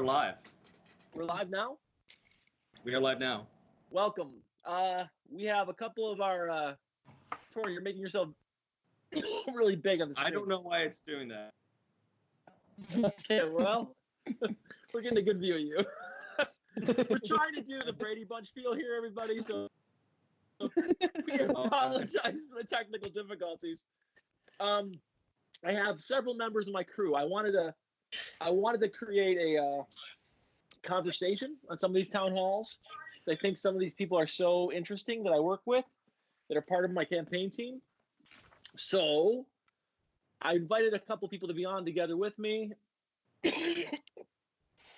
are live. We're live now? We are live now. Welcome. We have a couple of our Tori, you're making yourself really big on the screen. I don't know why it's doing that. Okay, well, we're getting a good view of you. We're trying to do the Brady Bunch feel here, everybody, so we apologize for the technical difficulties. I have several members of my crew. I wanted to create a conversation on some of these town halls. I think some of these people are so interesting that I work with that are part of my campaign team. So I invited a couple people to be on together with me.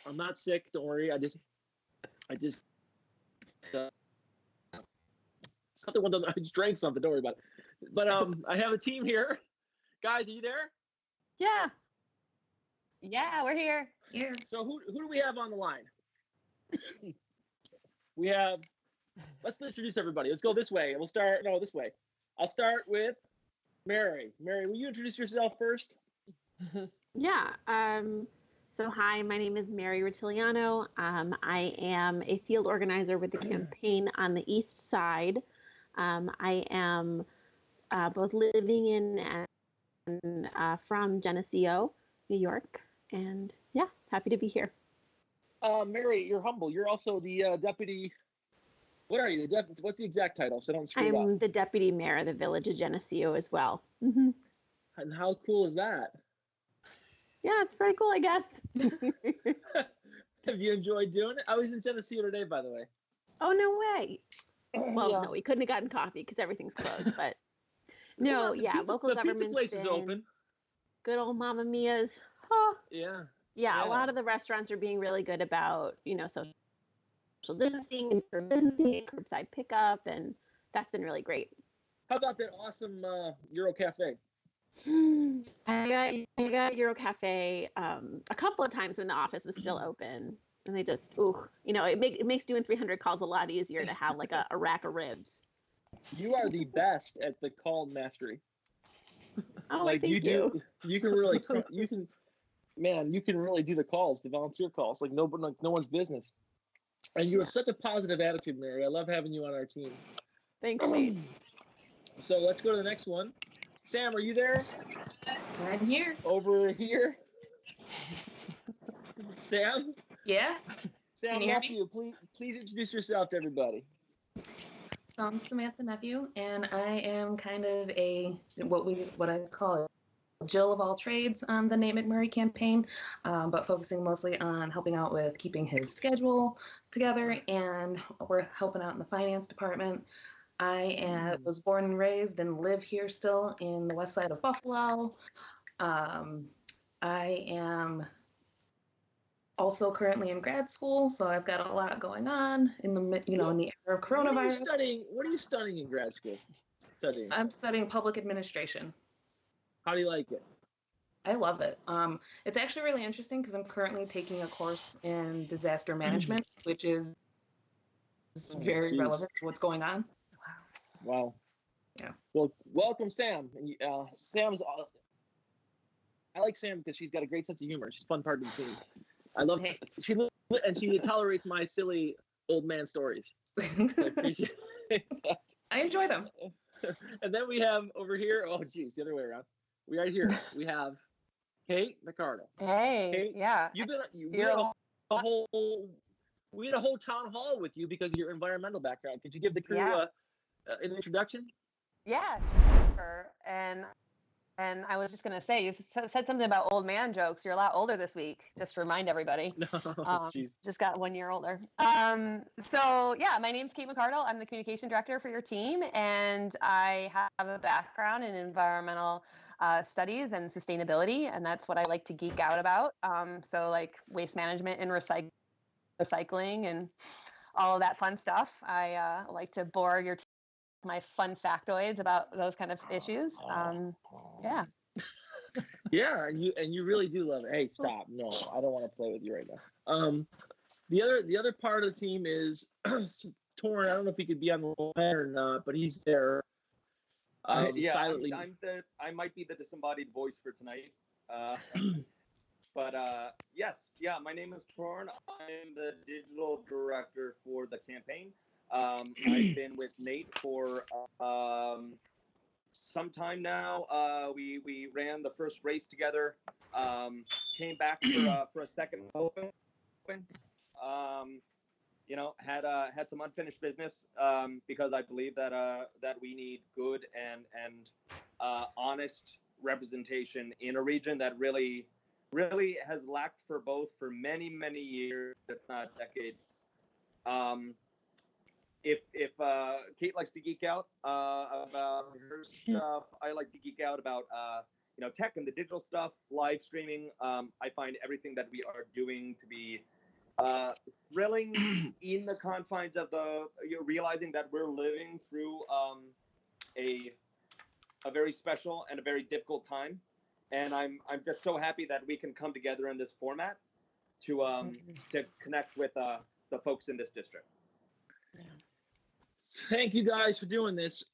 I'm not sick, don't worry. I just it's not the one that I just drank something, don't worry about it. But I have a team here. Guys, are you there? Yeah. Yeah, we're here. Here. So who do we have on the line? We have, let's introduce everybody. Let's go this way. This way. I'll start with Mary. Mary, will you introduce yourself first? Yeah. So hi, my name is Mary Rotiliano. I am a field organizer with the campaign on the East Side. I am both living in and from Geneseo, New York. And yeah, happy to be here. Mary, you're humble. You're also the deputy. What are you? What's the exact title? So don't screw it up. I'm the deputy mayor of the village of Geneseo as well. Mm-hmm. And how cool is that? Yeah, it's pretty cool, I guess. Have you enjoyed doing it? I was in Geneseo today, by the way. Oh, no way. Well, Yeah. no, we couldn't have gotten coffee because everything's closed, but no, Well, local the government's pizza place is open. Good old Mamma Mia's. Oh. Yeah. Yeah, a lot of the restaurants are being really good about, social distancing and curbside pickup, and that's been really great. How about that awesome Euro Cafe? I got Euro Cafe a couple of times when the office was still open, and they just, it makes doing 300 calls a lot easier to have like a rack of ribs. You are the best at the call mastery. Oh, like thank you do. You can really, you can really do the calls, the volunteer calls, like no one's business. And you have such a positive attitude, Mary. I love having you on our team. Thanks, mate. So let's go to the next one. Sam, are you there? I'm here. Over here. Sam? Yeah. Sam, Can you hear me? nephew, please introduce yourself to everybody. So I'm Samantha Nephew, and I am kind of what I call a Jill of all trades on the Nate McMurray campaign, but focusing mostly on helping out with keeping his schedule together, and we're helping out in the finance department. I was born and raised and live here still in the west side of Buffalo. I am also currently in grad school, so I've got a lot going on in the in the era of coronavirus. What are you studying in grad school? I'm studying public administration. How do you like it? I love it. It's actually really interesting because I'm currently taking a course in disaster management, which is very relevant to what's going on. Wow. Yeah. Well, welcome, Sam. Sam's. I like Sam because she's got a great sense of humor. She's a fun part of the team. I love her. She tolerates my silly old man stories. I appreciate that. I enjoy them. And then we have over here. Oh, geez, the other way around. We are here. We have Kate McCardle. Hey, Kate, yeah. We had a whole town hall with you because of your environmental background. Could you give the crew an introduction? Yeah, sure. And I was just going to say, you said something about old man jokes. You're a lot older this week, just to remind everybody. No, just got 1 year older. So yeah, my name's Kate McCardle. I'm the communication director for your team, and I have a background in environmental studies and sustainability, and that's what I like to geek out about. So like waste management and recycling and all of that fun stuff. I like to bore your team with my fun factoids about those kind of issues. Yeah. Yeah, and you really do love it. Hey, stop! No, I don't want to play with you right now. The other part of the team is Torn. I don't know if he could be on the line or not, but he's there. Silently. I might be the disembodied voice for tonight. But yes, yeah, my name is Torn. I'm the digital director for the campaign. I've been with Nate for some time now. We ran the first race together. Came back for a second open. You know, had some unfinished business because I believe that that we need good and honest representation in a region that really has lacked for many years, if not decades. If Kate likes to geek out about her stuff, I like to geek out about you know, tech and the digital stuff, live streaming. I find everything that we are doing to be thrilling in the confines of you're realizing that we're living through a very special and a very difficult time, and I'm just so happy that we can come together in this format to connect with the folks in this district. Thank you guys for doing this.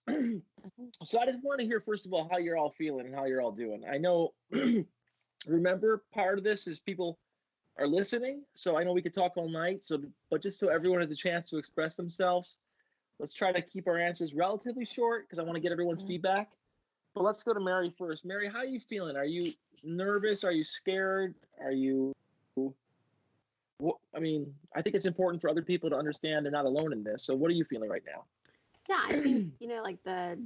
So I just want to hear, first of all, how you're all feeling and how you're all doing. I know, remember, part of this is people are listening. So I know we could talk all night. But just so everyone has a chance to express themselves, let's try to keep our answers relatively short because I want to get everyone's feedback. But let's go to Mary first. Mary, how are you feeling? Are you nervous? Are you scared? Are you... I mean, I think it's important for other people to understand they're not alone in this. So what are you feeling right now? Yeah, I think, you know, like the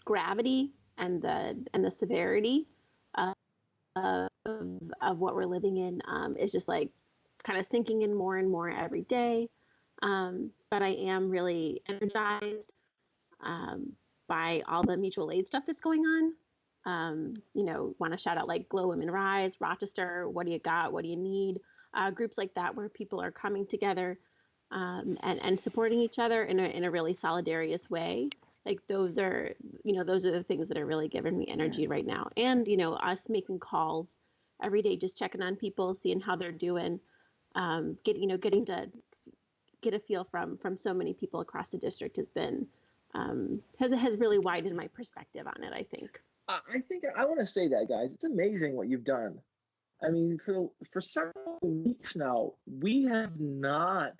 gravity and the severity of what we're living in is just like kind of sinking in more and more every day. But I am really energized by all the mutual aid stuff that's going on. You know, want to shout out like Glow Women Rise, Rochester, What Do You Got, What Do You Need? Groups like that where people are coming together and supporting each other in a really solidarious way. Like those are the things that are really giving me energy right now. And, you know, us making calls every day, just checking on people, seeing how they're doing, getting to get a feel from so many people across the district has been, has really widened my perspective on it, I think. I think I want to say that, guys. It's amazing what you've done. I mean, for several weeks now, we have not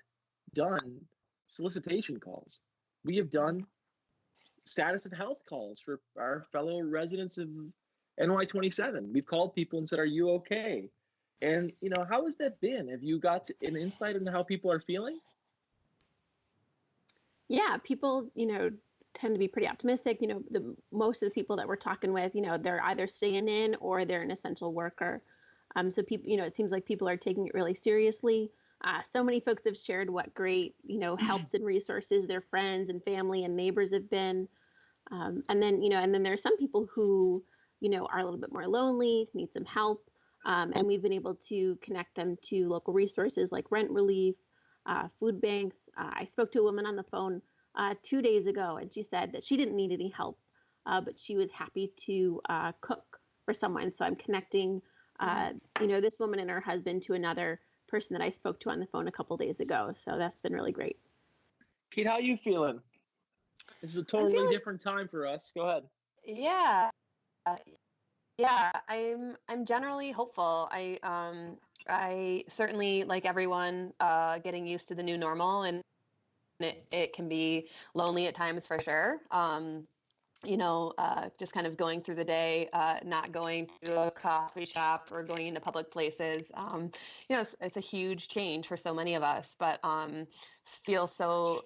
done solicitation calls. We have done status of health calls for our fellow residents of NY27. We've called people and said, "Are you okay?" And, you know, how has that been? Have you got an insight into how people are feeling? Yeah, people, you know, tend to be pretty optimistic. You know, most of the people that we're talking with, you know, they're either staying in or they're an essential worker. So people, you know, it seems like people are taking it really seriously. So many folks have shared what great, you know, helps and resources their friends and family and neighbors have been. And then there are some people who, you know, are a little bit more lonely, need some help. And we've been able to connect them to local resources like rent relief, food banks. I spoke to a woman on the phone 2 days ago, and she said that she didn't need any help, but she was happy to cook for someone. So I'm connecting, you know, this woman and her husband to another person that I spoke to on the phone a couple days ago. So that's been really great. Kate, how are you feeling? This is a totally different time for us. Go ahead. Yeah. Yeah, I'm generally hopeful. I certainly, like everyone, getting used to the new normal, and it can be lonely at times for sure. You know, just kind of going through the day, not going to a coffee shop or going into public places. You know, it's a huge change for so many of us, but I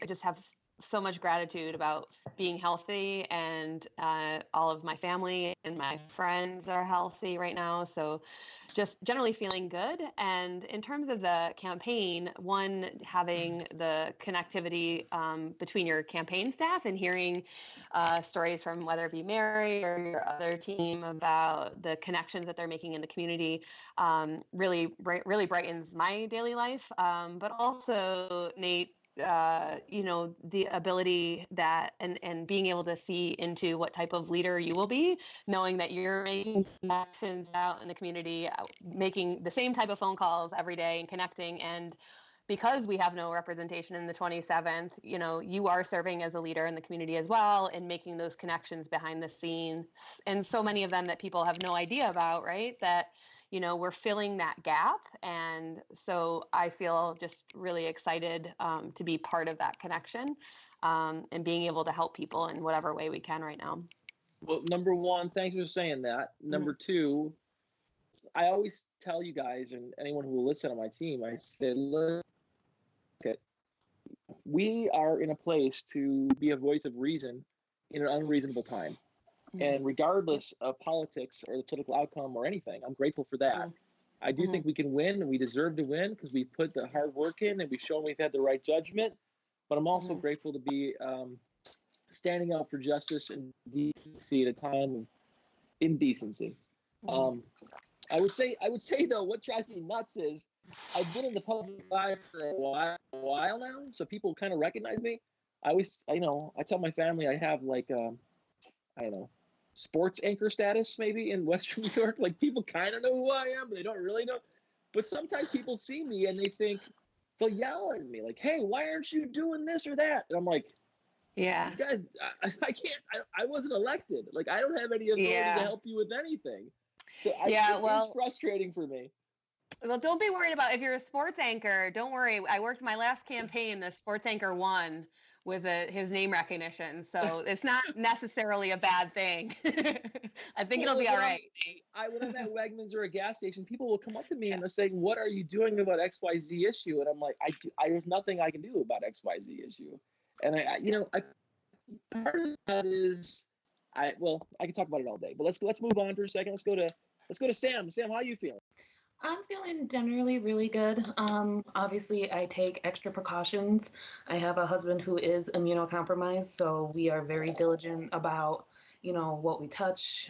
just have so much gratitude about being healthy, and all of my family and my friends are healthy right now. So just generally feeling good. And in terms of the campaign, one, having the connectivity between your campaign staff and hearing stories from whether it be Mary or your other team about the connections that they're making in the community really brightens my daily life. But also, Nate, you know, the ability that and being able to see into what type of leader you will be, knowing that you're making connections out in the community, making the same type of phone calls every day and connecting. And because we have no representation in the 27th, you know, you are serving as a leader in the community as well and making those connections behind the scenes. And so many of them that people have no idea about, right? That we're filling that gap. And so I feel just really excited to be part of that connection and being able to help people in whatever way we can right now. Well, number one, thanks for saying that. Number two, I always tell you guys and anyone who will listen on my team, I say, look, we are in a place to be a voice of reason in an unreasonable time. And regardless of politics or the political outcome or anything, I'm grateful for that. I do think we can win, and we deserve to win because we put the hard work in and we've shown we've had the right judgment. But I'm also grateful to be standing up for justice and decency at a time of indecency. I would say though, what drives me nuts is I've been in the public eye for a while now, so people kind of recognize me. I tell my family I have like I don't know, sports anchor status maybe in Western New York. Like people kind of know who I am, but they don't really know. But sometimes people see me and they'll yell at me like, "Hey, why aren't you doing this or that?" And I'm like, yeah, you guys, I can't. I wasn't elected. Like I don't have any authority to help you with anything. So it's frustrating for me. Well, don't be worried about if you're a sports anchor. Don't worry. I worked my last campaign. The sports anchor won with his name recognition, so it's not necessarily a bad thing. I think it'll be all right. When I'm at Wegmans or a gas station, people will come up to me and they're saying, "What are you doing about XYZ issue?" And I'm like, "There's nothing I can do about XYZ issue." And part of that is, I can talk about it all day, but let's move on for a second. Let's go to Sam. Sam, how are you feeling? I'm feeling generally really good. Obviously, I take extra precautions. I have a husband who is immunocompromised, so we are very diligent about, what we touch.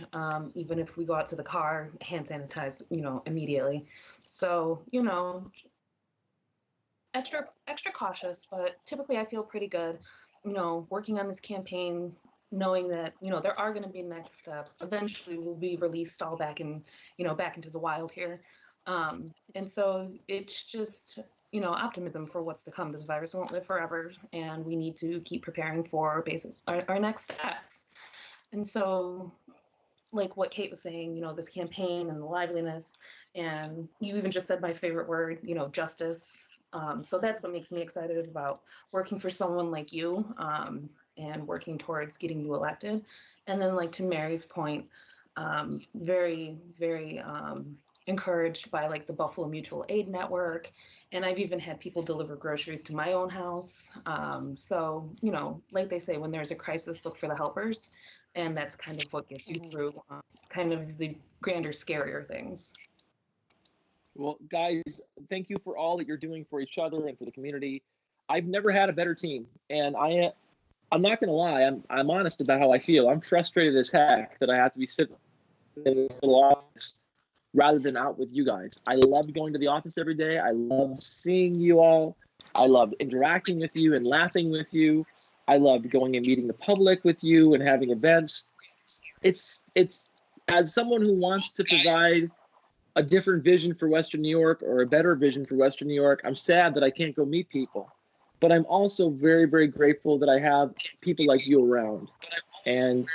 Even if we go out to the car, hand sanitize, immediately. So, extra cautious, but typically I feel pretty good. Working on this campaign, knowing that there are going to be next steps. Eventually, we'll be released all back into the wild here. And so it's just, optimism for what's to come. This virus won't live forever, and we need to keep preparing for our next steps. And so, like what Kate was saying, this campaign and the liveliness, and you even just said my favorite word, justice. So that's what makes me excited about working for someone like you, and working towards getting you elected. And then, like, to Mary's point, very, very encouraged by like the Buffalo Mutual Aid Network, and I've even had people deliver groceries to my own house. So like they say, when there's a crisis, look for the helpers, and that's kind of what gets you through kind of the grander, scarier things. Well, guys, thank you for all that you're doing for each other and for the community. I've never had a better team, and I'm not gonna lie, I'm honest about how I feel. I'm frustrated as heck that I have to be sitting in this little office rather than out with you guys. I love going to the office every day. I love seeing you all. I love interacting with you and laughing with you. I love going and meeting the public with you and having events. It's as someone who wants to provide a different vision for Western New York or a better vision for Western New York, I'm sad that I can't go meet people. But I'm also very, very grateful that I have people like you around. And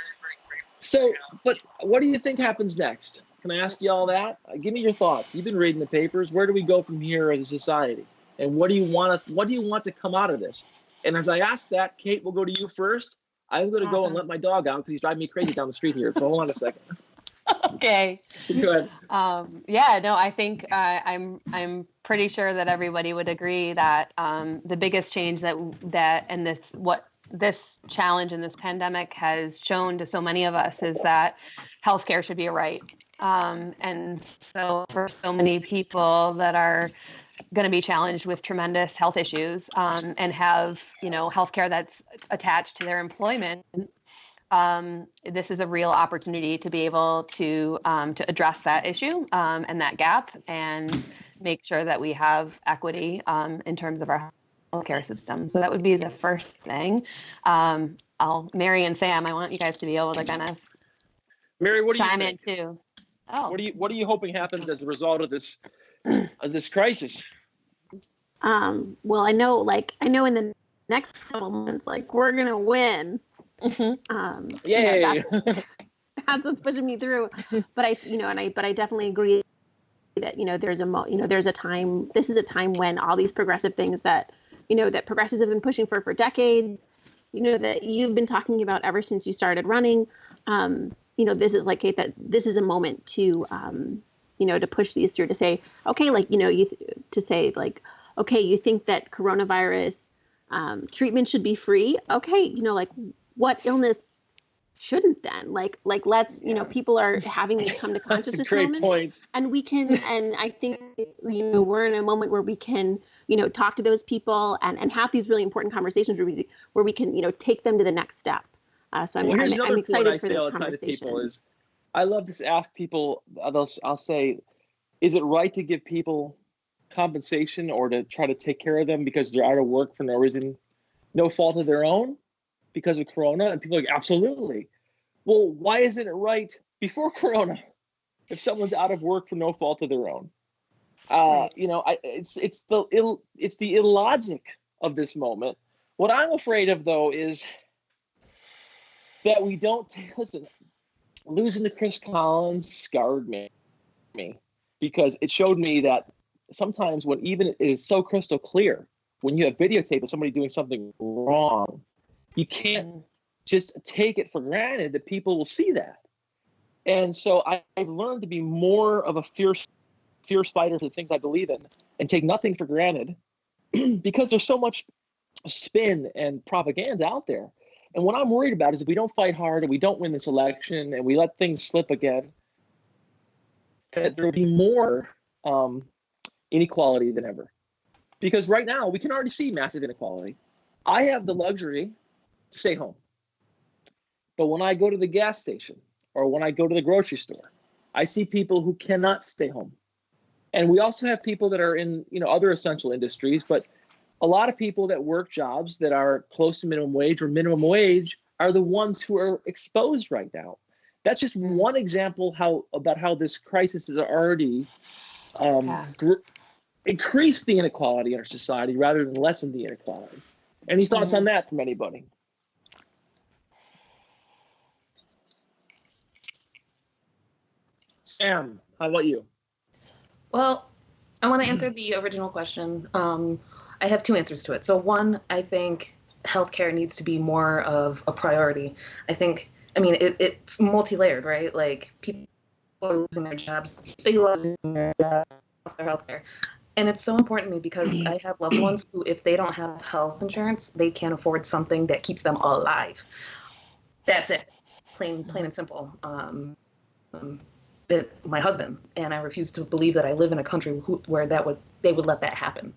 so, but what do you think happens next? Can I ask you all that? Give me your thoughts. You've been reading the papers. Where do we go from here as a society? And what do you want to come out of this? And as I ask that, Kate, we'll go to you first. I'm going to go and let my dog out because he's driving me crazy down the street here. So hold on a second. Okay. Go ahead. I think I'm pretty sure that everybody would agree that the biggest change this challenge and this pandemic has shown to so many of us is that healthcare should be a right. And so for so many people that are going to be challenged with tremendous health issues and have, healthcare that's attached to their employment, this is a real opportunity to be able to address that issue and that gap and make sure that we have equity in terms of our healthcare system. So that would be the first thing. Mary and Sam, I want you guys to be able to kind of Mary, what do you chime think? in too. Oh, what are you hoping happens as a result of this crisis? Well, I know in the next couple months, like, we're gonna win. Yay! That's what's pushing me through. But I definitely agree that, there's a time, this is a time when all these progressive things that, that progressives have been pushing for decades, that you've been talking about ever since you started running. This is like, Kate, that this is a moment to, to push these through, to say, okay, like, to say like, okay, you think that coronavirus treatment should be free. Okay. Like what illness shouldn't then? Like let's, people are having these come to consciousness That's a great moments, point. and we can, and I think, we're in a moment where we can, talk to those people and have these really important conversations where we can, take them to the next step. So I'm Here's another point I excited for say this all the time to people conversation. is, I love to ask people, I'll say, is it right to give people compensation or to try to take care of them because they're out of work for no reason, no fault of their own, because of Corona? And people are like, absolutely. Well, why isn't it right before Corona if someone's out of work for no fault of their own? Right. It's the illogic of this moment. What I'm afraid of, though, is that we don't listen. Losing to Chris Collins scarred me because it showed me that sometimes when even it is so crystal clear, when you have videotape of somebody doing something wrong, you can't just take it for granted that people will see that. And so I've learned to be more of a fierce fighter for the things I believe in and take nothing for granted because there's so much spin and propaganda out there. And what I'm worried about is if we don't fight hard and we don't win this election and we let things slip again, that there will be more inequality than ever. Because right now we can already see massive inequality. I have the luxury to stay home. But when I go to the gas station or when I go to the grocery store, I see people who cannot stay home. And we also have people that are in, other essential industries, but a lot of people that work jobs that are close to minimum wage or minimum wage are the ones who are exposed right now. That's just one example about how this crisis has already increased the inequality in our society rather than lessen the inequality. Any thoughts on that from anybody? Sam, how about you? Well, I want to answer the original question. I have two answers to it. So one, I think healthcare needs to be more of a priority. It's multi-layered, right? Like people are losing their jobs, they losing their jobs, their healthcare. And it's so important to me because I have loved ones who, if they don't have health insurance, they can't afford something that keeps them alive. That's it. Plain and simple. My husband, and I refuse to believe that I live in a country where they would let that happen.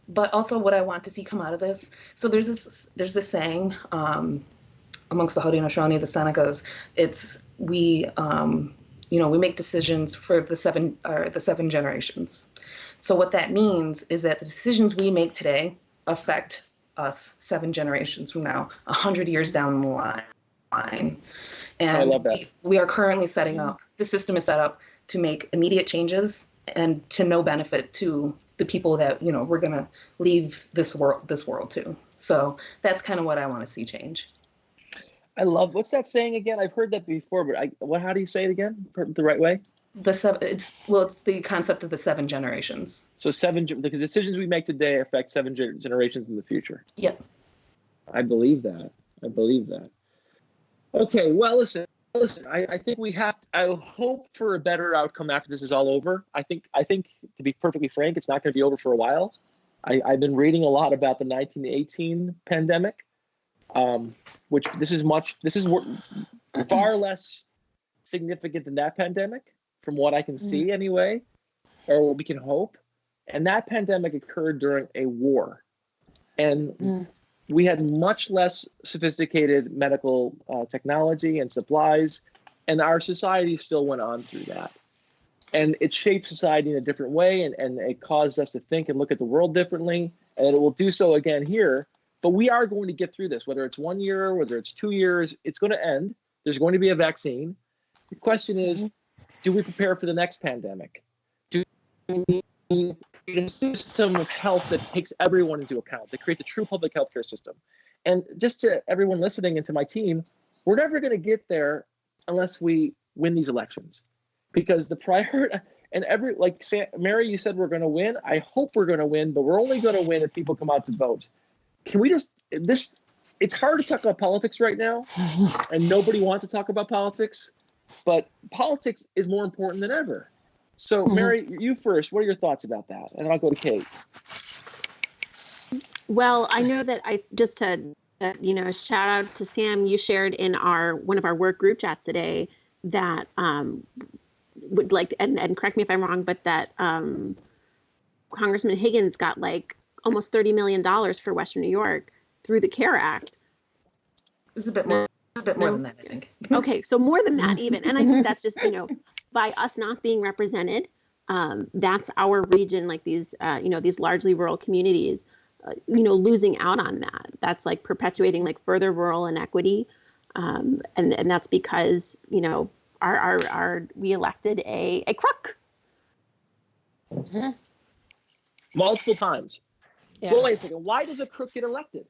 But also what I want to see come out of this. So there's this saying amongst the Haudenosaunee, the Senecas. It's we make decisions for the seven generations. So what that means is that the decisions we make today affect us 7 generations from now, 100 years down the line. And I love that. We are currently setting up, the system is set up to make immediate changes and to no benefit to the people that, we're going to leave this world to. So that's kind of what I want to see change. I love, what's that saying again? I've heard that before, but how do you say it again? The right way? It's the concept of the 7 generations. So the decisions we make today affect 7 generations in the future. Yep. I believe that. Okay, well, listen. I think I hope for a better outcome after this is all over. I think to be perfectly frank, it's not going to be over for a while. I've been reading a lot about the 1918 pandemic, which this is far less significant than that pandemic, from what I can see anyway, or what we can hope. And that pandemic occurred during a war, and we had much less sophisticated medical technology and supplies, and our society still went on through that. And it shaped society in a different way, and it caused us to think and look at the world differently, and it will do so again here. But we are going to get through this, whether it's 1 year, whether it's 2 years, it's going to end. There's going to be a vaccine. The question is, do we prepare for the next pandemic? Do we create a system of health that takes everyone into account, that creates a true public healthcare system? And just to everyone listening and to my team, we're never going to get there unless we win these elections. because the priority and Mary, you said we're going to win. I hope we're going to win, but we're only going to win if people come out to vote. Can we just this? It's hard to talk about politics right now, and nobody wants to talk about politics, but politics is more important than ever. So, Mary, you first. What are your thoughts about that? And I'll go to Kate. Well, I know that shout out to Sam. You shared in one of our work group chats today that would like and correct me if I'm wrong, but that Congressman Higgins got like almost $30 million for Western New York through the CARE Act. It was a bit more than that, I think. Okay, so more than that even, and I think that's just by us not being represented, that's our region, like these these largely rural communities, losing out on that. That's like perpetuating like further rural inequity, and that's because we elected a crook. Mm-hmm. Multiple times. Yeah. Well, wait a second. Why does a crook get elected?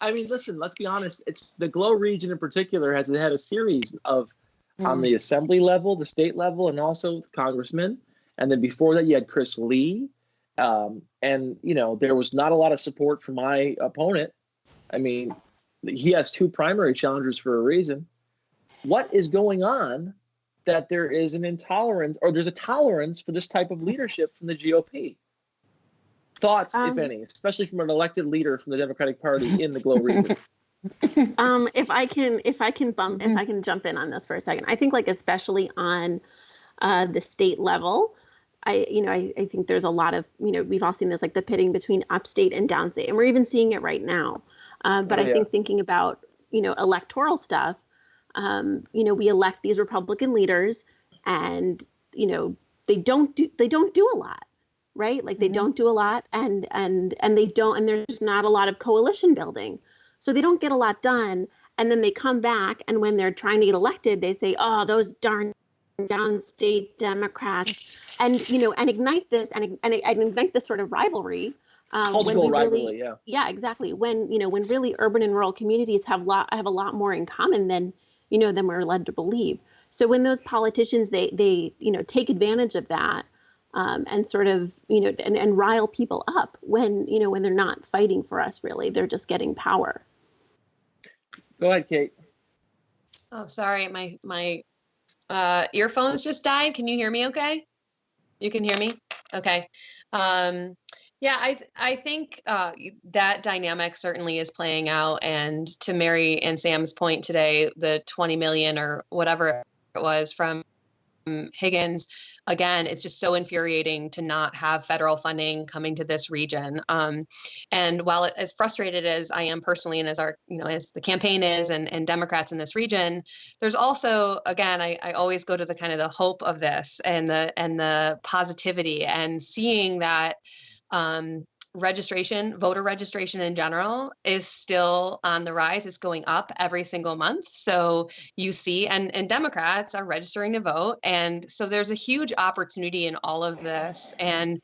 I mean, listen, let's be honest. It's the Glow region in particular has had a series of on the assembly level, the state level, and also congressmen. And then before that, you had Chris Lee. And, there was not a lot of support for my opponent. I mean, he has 2 primary challengers for a reason. What is going on that there is an intolerance or there's a tolerance for this type of leadership from the GOP? Thoughts, if any, especially from an elected leader from the Democratic Party in the Glow region. If I can jump in on this for a second, I think like especially on the state level, I think there's a lot of we've all seen this, like the pitting between upstate and downstate, and we're even seeing it right now. But I think thinking about electoral stuff, we elect these Republican leaders, and they don't do a lot. Right? Like they don't do a lot and there's not a lot of coalition building. So they don't get a lot done. And then they come back, and when they're trying to get elected, they say, oh, those darn downstate Democrats, and ignite this and ignite this sort of rivalry. Cultural rivalry, yeah, exactly. When really urban and rural communities have a lot more in common than we're led to believe. So when those politicians they take advantage of that. And sort of, and rile people up when they're not fighting for us, really. They're just getting power. Go ahead, Kate. Oh, sorry. My earphones just died. Can you hear me okay? You can hear me? Okay. Yeah, I think that dynamic certainly is playing out. And to Mary and Sam's point today, the 20 million or whatever it was from Higgins, again, it's just so infuriating to not have federal funding coming to this region. And while as frustrated as I am personally, and as as the campaign is, and Democrats in this region, there's also, again, I always go to the kind of the hope of this and the positivity, and seeing that voter registration in general is still on the rise. It's going up every single month. So you see, and Democrats are registering to vote. And so there's a huge opportunity in all of this, and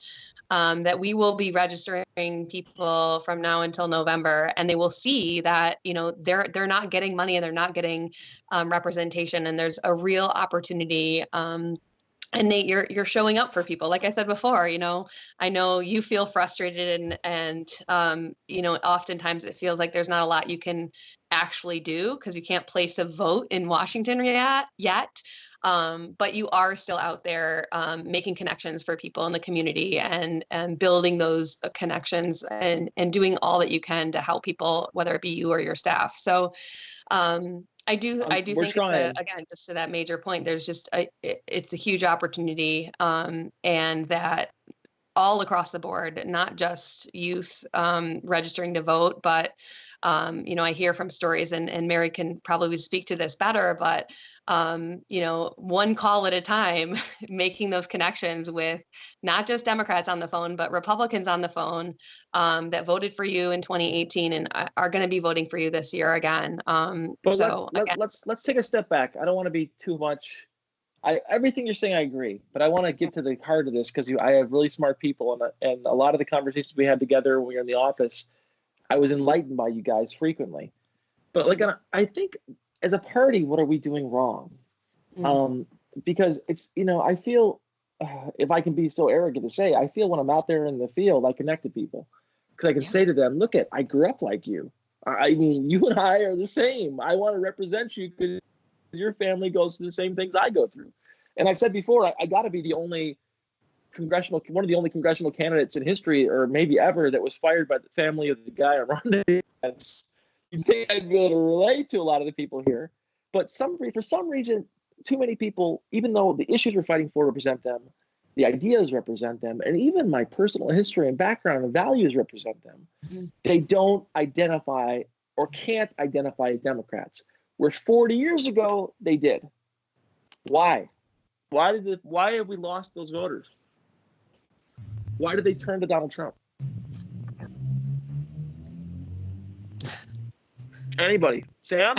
that we will be registering people from now until November, and they will see that, they're not getting money and they're not getting representation. And there's a real opportunity. And Nate, you're showing up for people. Like I said before, I know you feel frustrated, and oftentimes it feels like there's not a lot you can actually do because you can't place a vote in Washington yet. But you are still out there making connections for people in the community, and building those connections, and doing all that you can to help people, whether it be you or your staff. So I do think it's again, just to that major point, there's just it's a huge opportunity, and that all across the board, not just youth registering to vote, but I hear from stories, and Mary can probably speak to this better, but one call at a time, making those connections with not just Democrats on the phone, but Republicans on the phone that voted for you in 2018 and are going to be voting for you this year again. But let's take a step back. I don't want to be too much. Everything you're saying, I agree, but I want to get to the heart of this, because I have really smart people, and a lot of the conversations we had together when we were in the office, I was enlightened by you guys frequently. But I think as a party, what are we doing wrong? Because it's, I feel, if I can be so arrogant to say, I feel when I'm out there in the field, I connect to people because I can say to them, look, I grew up like you. I mean, you and I are the same. I want to represent you because your family goes through the same things I go through. And I've said before, I got to be one of the only congressional candidates in history, or maybe ever, that was fired by the family of the guy I'm running against. You'd think I'd be able to relate to a lot of the people here, but for some reason, too many people, even though the issues we're fighting for represent them, the ideas represent them, and even my personal history and background and values represent them, they don't identify or can't identify as Democrats. Where 40 years ago they did. Why? Why have we lost those voters? Why did they turn to Donald Trump? Anybody? Sam?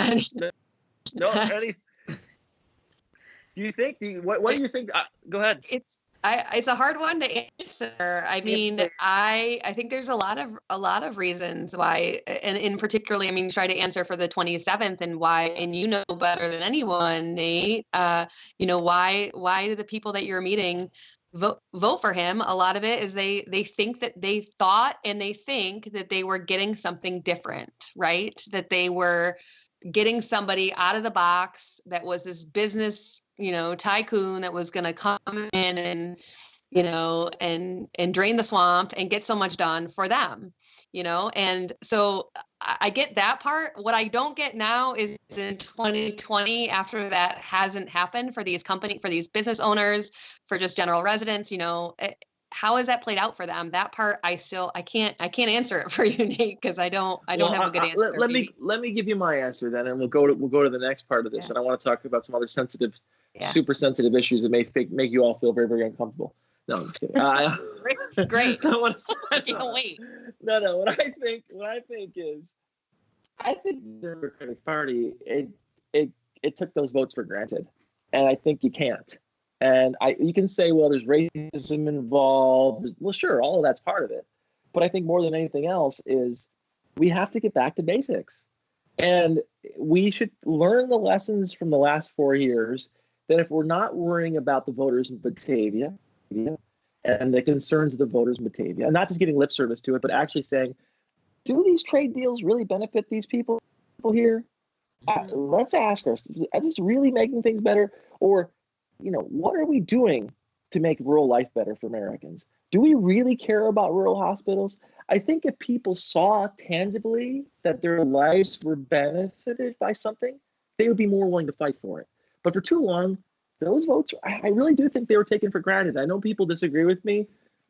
No. Any? Do you think? What do you think? Go ahead. It's a hard one to answer. I mean, I think there's a lot of reasons why, and in particularly, I mean, try to answer for the 27th and why, and you know better than anyone, Nate. Why do the people that you're meeting vote for him? A lot of it is they think that they thought and they think that they were getting something different, right? That they were getting somebody out of the box that was this business, tycoon that was going to come in and, and drain the swamp and get so much done for them, and so I get that part. What I don't get now is in 2020, after that hasn't happened for these business owners, for just general residents, how has that played out for them? That part I can't answer it for you, Nate, because I don't have a good answer. Let me give you my answer then, and we'll go to the next part of this. Yeah. And I want to talk about some other sensitive, super sensitive issues that may make you all feel very, very uncomfortable. No, I'm just kidding. Great. I can't wait. No. What I think is, I think the Democratic Party it took those votes for granted, and I think you can't. And you can say, well, there's racism involved. Well, sure, all of that's part of it. But I think more than anything else is we have to get back to basics. And we should learn the lessons from the last 4 years that if we're not worrying about the voters in Batavia and the concerns of the voters in Batavia, and not just giving lip service to it, but actually saying, do these trade deals really benefit these people here? Let's ask ourselves, is this really making things better? Or what are we doing to make rural life better for Americans? Do we really care about rural hospitals? I think if people saw tangibly that their lives were benefited by something, they would be more willing to fight for it. But for too long, those votes, I really do think they were taken for granted. I know people disagree with me,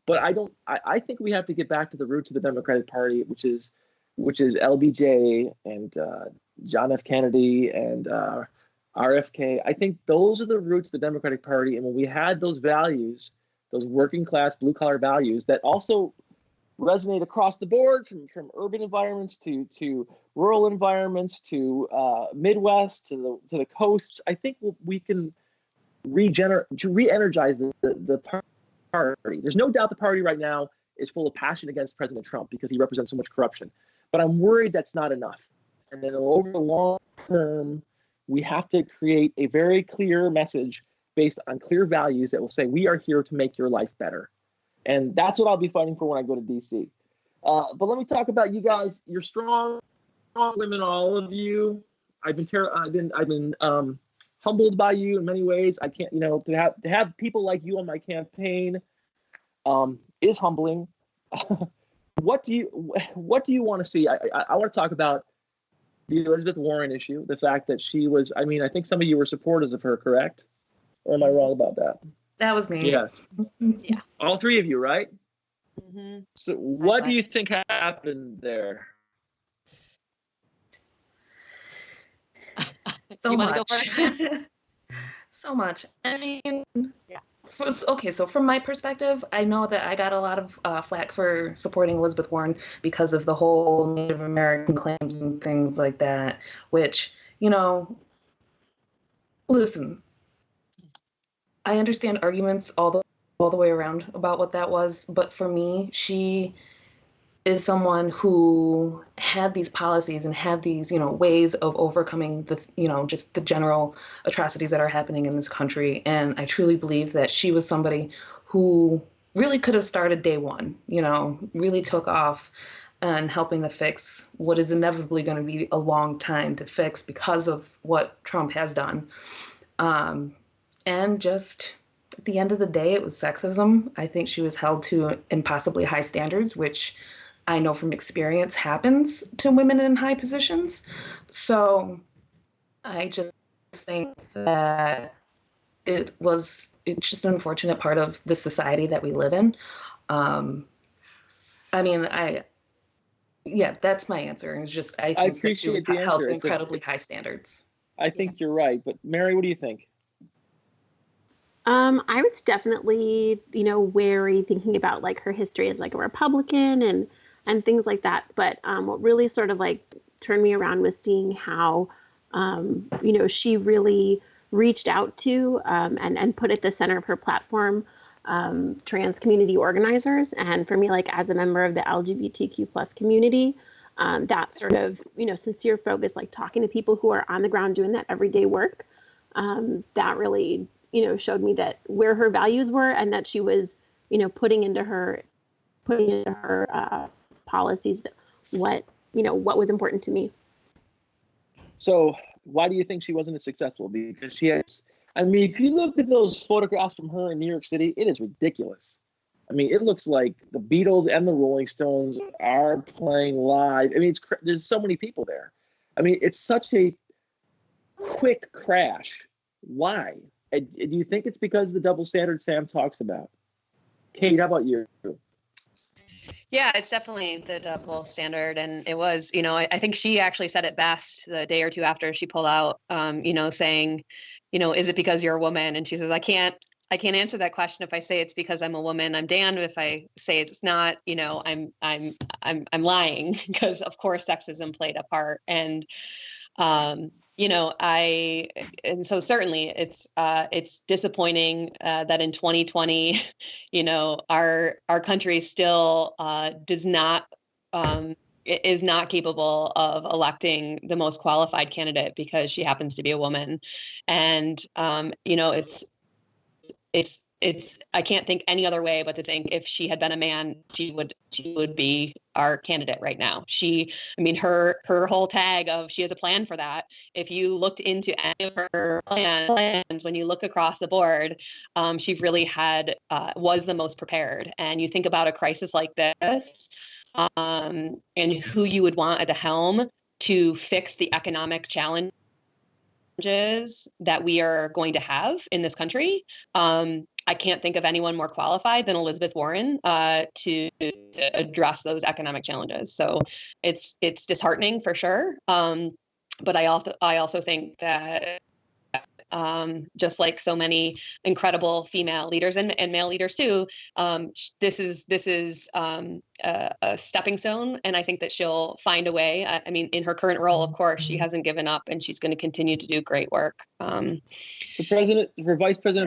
but I think we have to get back to the roots of the Democratic Party, which is LBJ and John F. Kennedy and RFK. I think those are the roots of the Democratic Party. And when we had those values, those working class, blue collar values that also resonate across the board from urban environments to rural environments to Midwest to the coasts, I think we can re-energize the party. There's no doubt the party right now is full of passion against President Trump because he represents so much corruption. But I'm worried that's not enough. And then over the long term, we have to create a very clear message based on clear values that will say, we are here to make your life better. And that's what I'll be fighting for when I go to DC. But let me talk about you guys. You're strong women, all of you. I've been humbled by you in many ways. I can't, to have people like you on my campaign is humbling. What do you want to see? I want to talk about the Elizabeth Warren issue, the fact that she was, I think some of you were supporters of her, correct? Or am I wrong about that? That was me. Yes. Yeah. All three of you, right? Mm-hmm. So what do you think happened there? So you want much. to go first? So much. I mean, yeah. So from my perspective, I know that I got a lot of flack for supporting Elizabeth Warren because of the whole Native American claims and things like that, which, listen, I understand arguments all the way around about what that was, but for me, she is someone who had these policies and had these, ways of overcoming the, just the general atrocities that are happening in this country. And I truly believe that she was somebody who really could have started day one, really took off and helping to fix what is inevitably going to be a long time to fix because of what Trump has done. And just at the end of the day, it was sexism. I think she was held to impossibly high standards, which I know from experience happens to women in high positions. So I just think that it's just an unfortunate part of the society that we live in. That's my answer. It's just, I think that she was held to incredibly high standards. I think you're right. But Mary, what do you think? I was definitely, wary thinking about like her history as like a Republican and things like that. But what really sort of like turned me around was seeing how, she really reached out to and put at the center of her platform trans community organizers. And for me, like as a member of the LGBTQ plus community, that sort of, sincere focus, like talking to people who are on the ground doing that everyday work, that really, showed me that where her values were and that she was, putting into her policies that what was important to me. So why do you think she wasn't as successful? Because she has, if you look at those photographs from her in New York City, it is ridiculous. It looks like the Beatles and the Rolling Stones are playing live. There's so many people there. It's such a quick crash. Why? Do you think it's because of the double standard Sam talks about? Kate, how about you? Yeah, it's definitely the double standard. And it was, I think she actually said it best the day or two after she pulled out, saying, is it because you're a woman? And she says, I can't answer that question if I say it's because I'm a woman. I'm damned if I say it's not, I'm lying, because of course sexism played a part. And and so certainly it's disappointing that in 2020, our country still is not capable of electing the most qualified candidate because she happens to be a woman. And it's I can't think any other way but to think if she had been a man, she would be our candidate right now. Her whole tag of she has a plan for that. If you looked into any of her plans, when you look across the board, she really was the most prepared. And you think about a crisis like this, and who you would want at the helm to fix the economic challenges that we are going to have in this country. I can't think of anyone more qualified than Elizabeth Warren to address those economic challenges. So it's disheartening for sure. But I also think that just like so many incredible female leaders and male leaders too, this is a stepping stone, and I think that she'll find a way. In her current role, of course, she hasn't given up, and she's going to continue to do great work. Vice President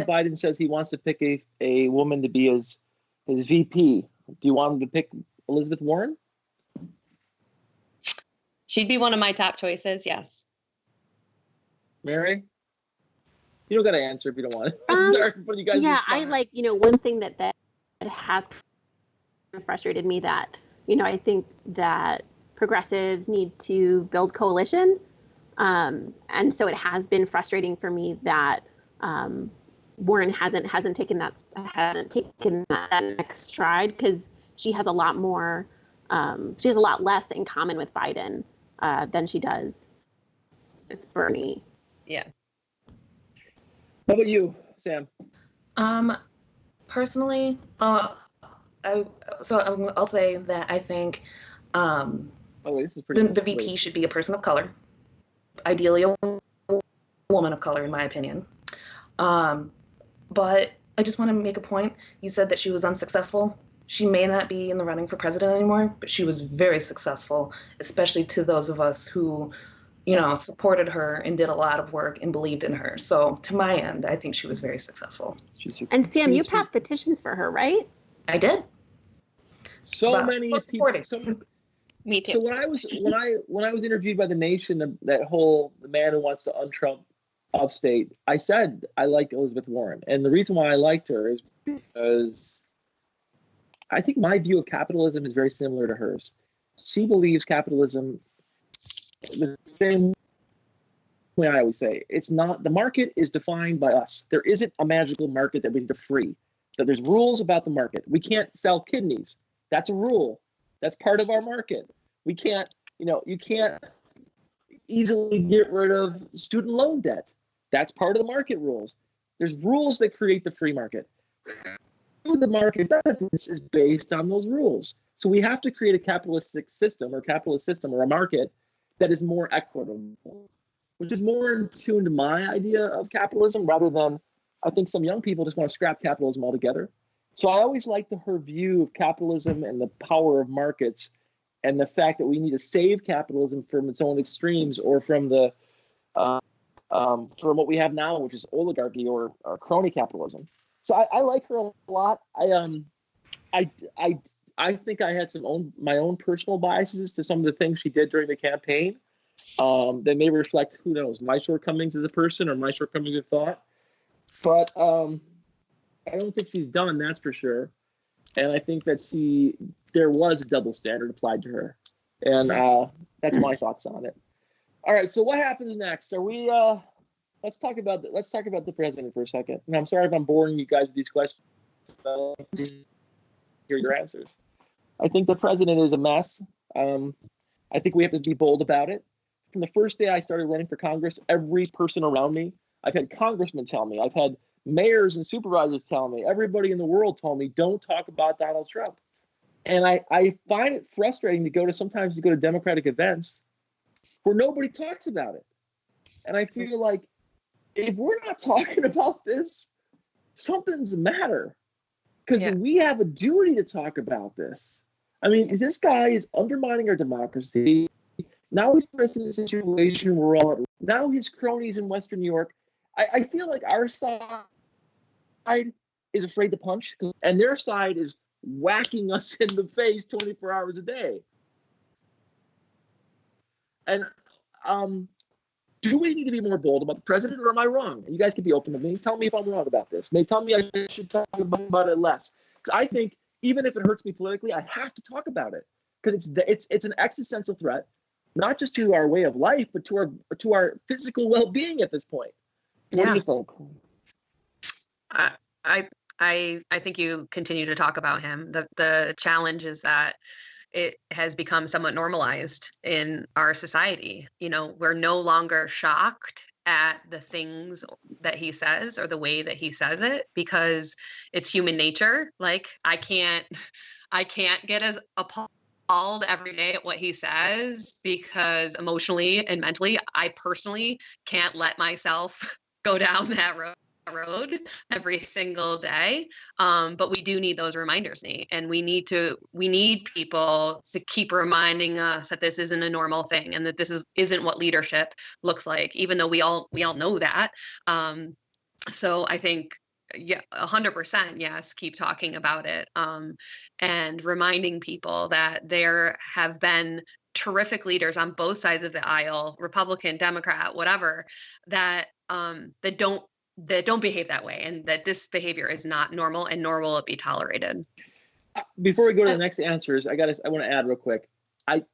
Biden says he wants to pick a woman to be his VP. Do you want him to pick Elizabeth Warren? She'd be one of my top choices. Yes. Mary? You don't got to answer if you don't want to. Sorry for you guys. Yeah, I one thing that has frustrated me that, I think that progressives need to build coalition. And so it has been frustrating for me that Warren hasn't taken that next stride, because she has a lot less in common with Biden than she does with Bernie. Yeah. How about you, Sam? Personally, I'll say that I think this is pretty the VP should be a person of color, ideally a woman of color, in my opinion. But I just want to make a point. You said that she was unsuccessful. She may not be in the running for president anymore, but she was very successful, especially to those of us who supported her and did a lot of work and believed in her. So to my end, I think she was very successful. And Sam, you passed petitions for her, right? I did. So About many most people. important. Me too. So when I was interviewed by The Nation, the man who wants to un-Trump upstate, I said I like Elizabeth Warren, and the reason why I liked her is because I think my view of capitalism is very similar to hers. She believes capitalism the same way I always say. It's not, the market is defined by us. There isn't a magical market that we can free. So there's rules about the market. We can't sell kidneys. That's a rule. That's part of our market. We can't, you can't easily get rid of student loan debt. That's part of the market rules. There's rules that create the free market. The market benefits is based on those rules. So we have to create a capitalist system or a market that is more equitable, which is more in tune to my idea of capitalism rather than, I think some young people just want to scrap capitalism altogether. So I always liked her view of capitalism and the power of markets and the fact that we need to save capitalism from its own extremes or from the from what we have now, which is oligarchy or crony capitalism. So I like her a lot. I think I had my own personal biases to some of the things she did during the campaign that may reflect, who knows, my shortcomings as a person or my shortcomings of thought. But I don't think she's done, that's for sure. And I think that there was a double standard applied to her. And that's my thoughts on it. All right, so what happens next? Are we let's talk about the president for a second. And I'm sorry if I'm boring you guys with these questions. Hear your answers. I think the president is a mess. I think we have to be bold about it. From the first day I started running for Congress, every person around me, I've had congressmen tell me, I've had mayors and supervisors tell me, everybody in the world told me, don't talk about Donald Trump. And I find it frustrating to sometimes go to Democratic events where nobody talks about it. And I feel like if we're not talking about this, something's the matter. Because we have a duty to talk about this. I mean, this guy is undermining our democracy. Now he's put us in a situation where now his cronies in Western New York. I feel like our side is afraid to punch, and their side is whacking us in the face 24 hours a day. And do we need to be more bold about the president, or am I wrong? You guys can be open to me. Tell me if I'm wrong about this. Maybe tell me I should talk about it less. Because I think even if it hurts me politically, I have to talk about it because it's an existential threat, not just to our way of life, but to our physical well-being at this point. What do you think? I think you continue to talk about him. The challenge is that it has become somewhat normalized in our society. We're no longer shocked at the things that he says or the way that he says it because it's human nature. Like I can't get as appalled every day at what he says because emotionally and mentally, I personally can't let myself go down that road every single day. But we do need those reminders, Nate, and we need people to keep reminding us that this isn't a normal thing and that this isn't what leadership looks like, even though we all know that. So I think 100% yes, keep talking about it, and reminding people that there have been terrific leaders on both sides of the aisle, Republican, Democrat, whatever, that don't behave that way, and that this behavior is not normal, and nor will it be tolerated. Before we go to the next answers, I want to add real quick.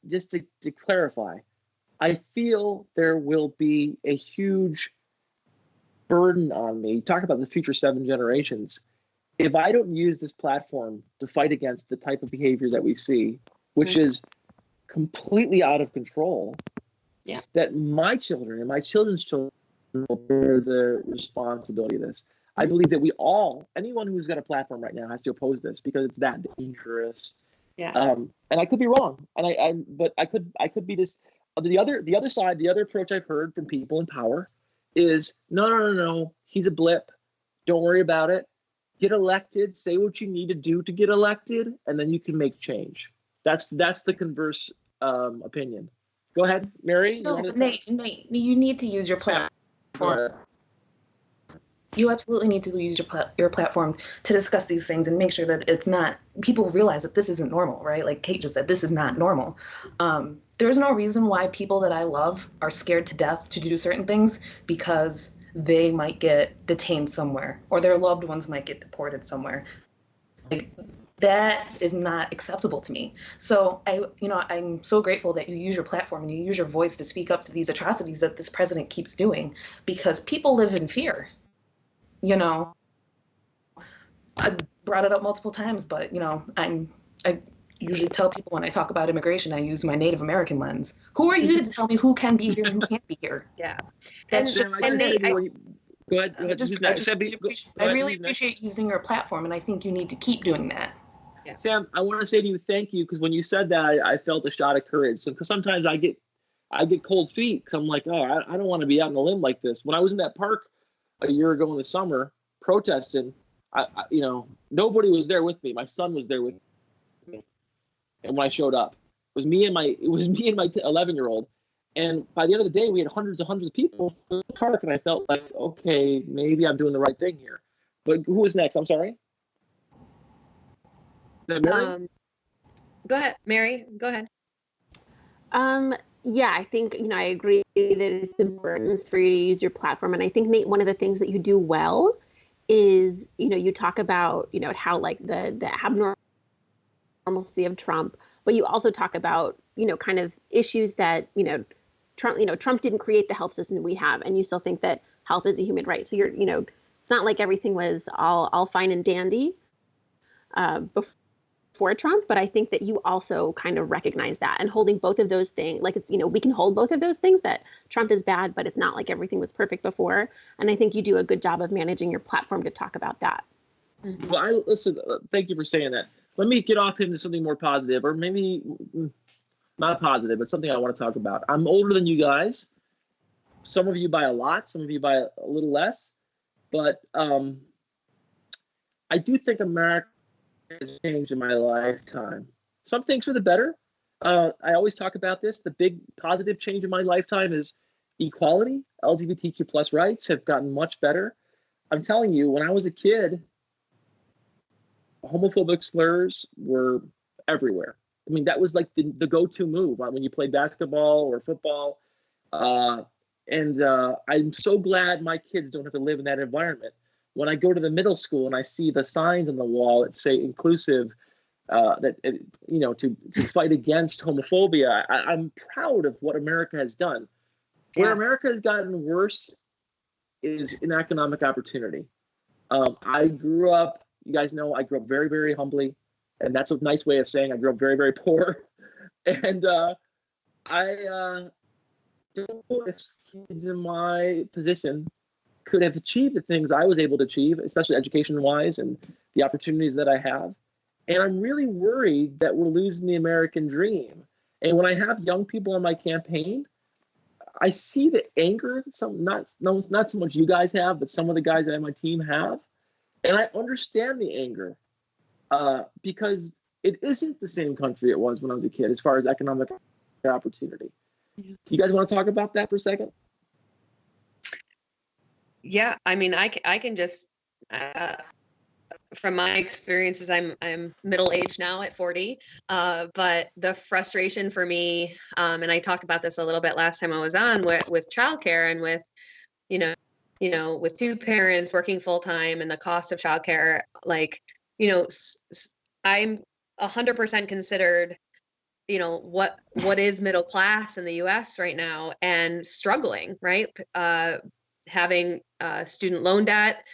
Just to clarify, I feel there will be a huge burden on me. Talk about the future 7 generations. If I don't use this platform to fight against the type of behavior that we see, which is completely out of control, that my children and my children's children will bear the responsibility of this. I believe that anyone who's got a platform right now has to oppose this because it's that dangerous. Yeah. And I could be wrong, but I could be this. The other side, the other approach I've heard from people in power is no. He's a blip. Don't worry about it. Get elected. Say what you need to do to get elected, and then you can make change. That's the converse opinion. Go ahead, Mary. No, Nate, you need to use your platform you absolutely need to use your platform to discuss these things and make sure that it's not, people realize that this isn't normal, right? Like Kate just said, this is not normal. There's no reason why people that I love are scared to death to do certain things because they might get detained somewhere or their loved ones might get deported somewhere. Like, that is not acceptable to me. So I'm so grateful that you use your platform and you use your voice to speak up to these atrocities that this president keeps doing, because people live in fear. You know, I brought it up multiple times, but I usually tell people when I talk about immigration, I use my Native American lens. Who are you to tell me who can be here and who can't be here? Yeah. That's And just and they Go ahead. I really appreciate using your platform, and I think you need to keep doing that. Yeah. Sam, I want to say to you, thank you, because when you said that, I felt a shot of courage. So, because sometimes I get cold feet because I'm like, oh, I don't want to be out on a limb like this. When I was in that park a year ago in the summer protesting, nobody was there with me. My son was there with me, and when I showed up, it was me and my 11-year-old. And by the end of the day, we had hundreds of people in the park, and I felt like, okay, maybe I'm doing the right thing here. But who was next? I'm sorry. Is that Mary? Go ahead, Mary. Go ahead. Yeah, I think, I agree that it's important for you to use your platform. And I think, Nate, one of the things that you do well is, you talk about, how like the abnormalcy of Trump, but you also talk about, kind of issues that, Trump didn't create the health system we have, and you still think that health is a human right. So it's not like everything was all fine and dandy before Trump, but I think that you also kind of recognize that, and holding both of those things, like it's, we can hold both of those things, that Trump is bad, but it's not like everything was perfect before. And I think you do a good job of managing your platform to talk about that. Well, thank you for saying that. Let me get off him to something more positive, or maybe not positive, but something I want to talk about. I'm older than you guys. Some of you by a lot, some of you by a little less. But I do think America has changed in my lifetime. Some things for the better. I always talk about this. The big positive change in my lifetime is equality. LGBTQ plus rights have gotten much better. I'm telling you, when I was a kid, homophobic slurs were everywhere. I mean, that was like the go-to move when you play basketball or football. And I'm so glad my kids don't have to live in that environment. When I go to the middle school and I see the signs on the wall that say inclusive, to fight against homophobia, I'm proud of what America has done. Where America has gotten worse is in economic opportunity. I grew up, you guys know, I grew up very, very humbly. And that's a nice way of saying I grew up very, very poor. And I don't know if kids in my position could have achieved the things I was able to achieve, especially education-wise and the opportunities that I have. And I'm really worried that we're losing the American dream. And when I have young people on my campaign, I see the anger that not so much you guys have, but some of the guys that on my team have. And I understand the anger. Because it isn't the same country it was when I was a kid as far as economic opportunity. You guys want to talk about that for a second? Yeah, I mean, I can just from my experiences, I'm middle aged now at 40, but the frustration for me, and I talked about this a little bit last time I was on with childcare and with with two parents working full time and the cost of childcare, like I'm 100% considered, what is middle class in the US right now and struggling, right? Having student loan debt,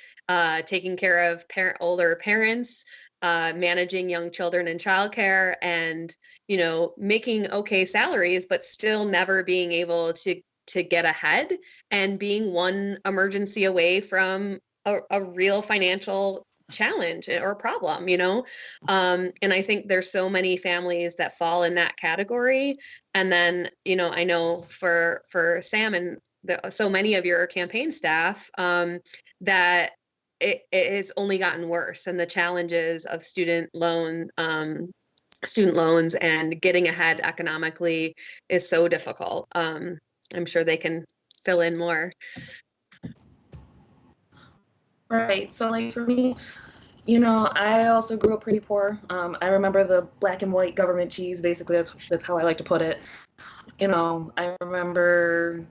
taking care of older parents, managing young children in childcare, and, making okay salaries, but still never being able to get ahead and being one emergency away from a real financial challenge or problem, and I think there's so many families that fall in that category. And then, I know for Sam and so many of your campaign staff, that it's only gotten worse, and the challenges of student loans and getting ahead economically is so difficult. I'm sure they can fill in more. Right. So like for me, you know, I also grew up pretty poor. I remember the black and white government cheese. Basically, that's how I like to put it. You know, I remember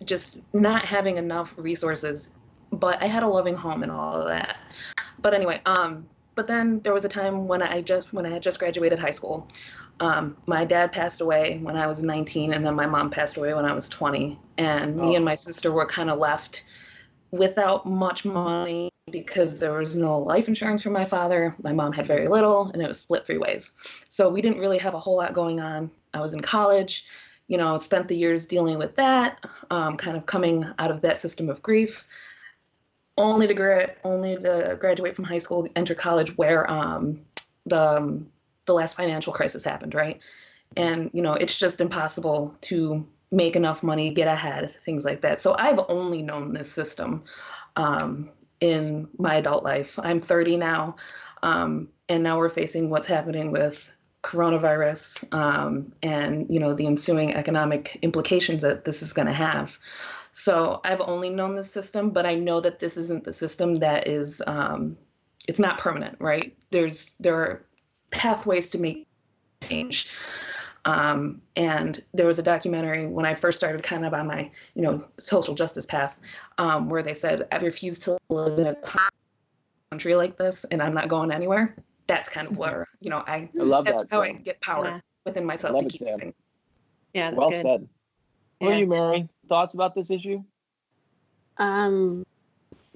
just not having enough resources, but I had a loving home and all of that. But anyway, but then there was a time when I had just graduated high school. My dad passed away when I was 19, and then my mom passed away when I was 20. And me and my sister were kind of left without much money because there was no life insurance for my father. My mom had very little, and it was split 3 ways. So we didn't really have a whole lot going on. I was in college, you know, spent the years dealing with that, kind of coming out of that system of grief, only to graduate from high school, enter college, where the last financial crisis happened, right? And you know, it's just impossible to make enough money, get ahead, things like that. So I've only known this system in my adult life. I'm 30 now, and now we're facing what's happening with coronavirus, and you know, the ensuing economic implications that this is going to have. So I've only known this system, but I know that this isn't the system that is. It's not permanent, right? There are pathways to make change. And there was a documentary when I first started kind of on my, you know, social justice path, where they said, I refuse to live in a country like this and I'm not going anywhere. That's kind of where, you know, I love that's that, how I Sam. get power within myself Love to it, keep Sam. moving. Yeah, that's Well good. said. What Yeah. are you, Mary? Thoughts about this issue? You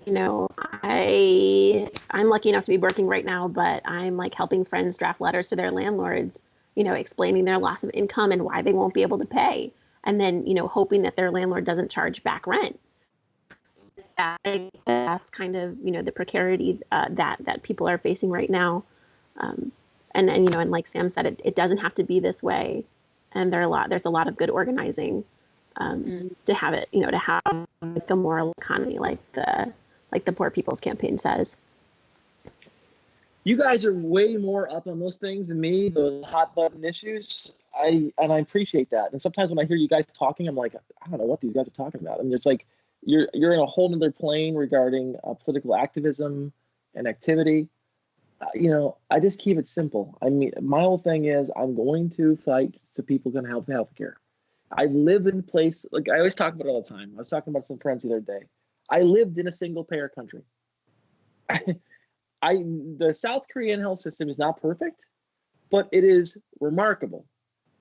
know, I'm lucky enough to be working right now, but I'm like helping friends draft letters to their landlords, you know, explaining their loss of income and why they won't be able to pay, and then, you know, hoping that their landlord doesn't charge back rent. That's kind of, you know, the precarity that people are facing right now. And you know, and like Sam said, it doesn't have to be this way, and there's a lot of good organizing to have it, you know, to have like a moral economy like the Poor People's Campaign says. You guys are way more up on those things than me, those hot button issues. I appreciate that. And sometimes when I hear you guys talking, I'm like, I don't know what these guys are talking about. I mean, it's like you're in a whole other plane regarding political activism and activity. You know, I just keep it simple. I mean, my whole thing is I'm going to fight so people can have healthcare. I live in a place, like I always talk about it all the time. I was talking about some friends the other day. I lived in a single payer country. The South Korean health system is not perfect, but it is remarkable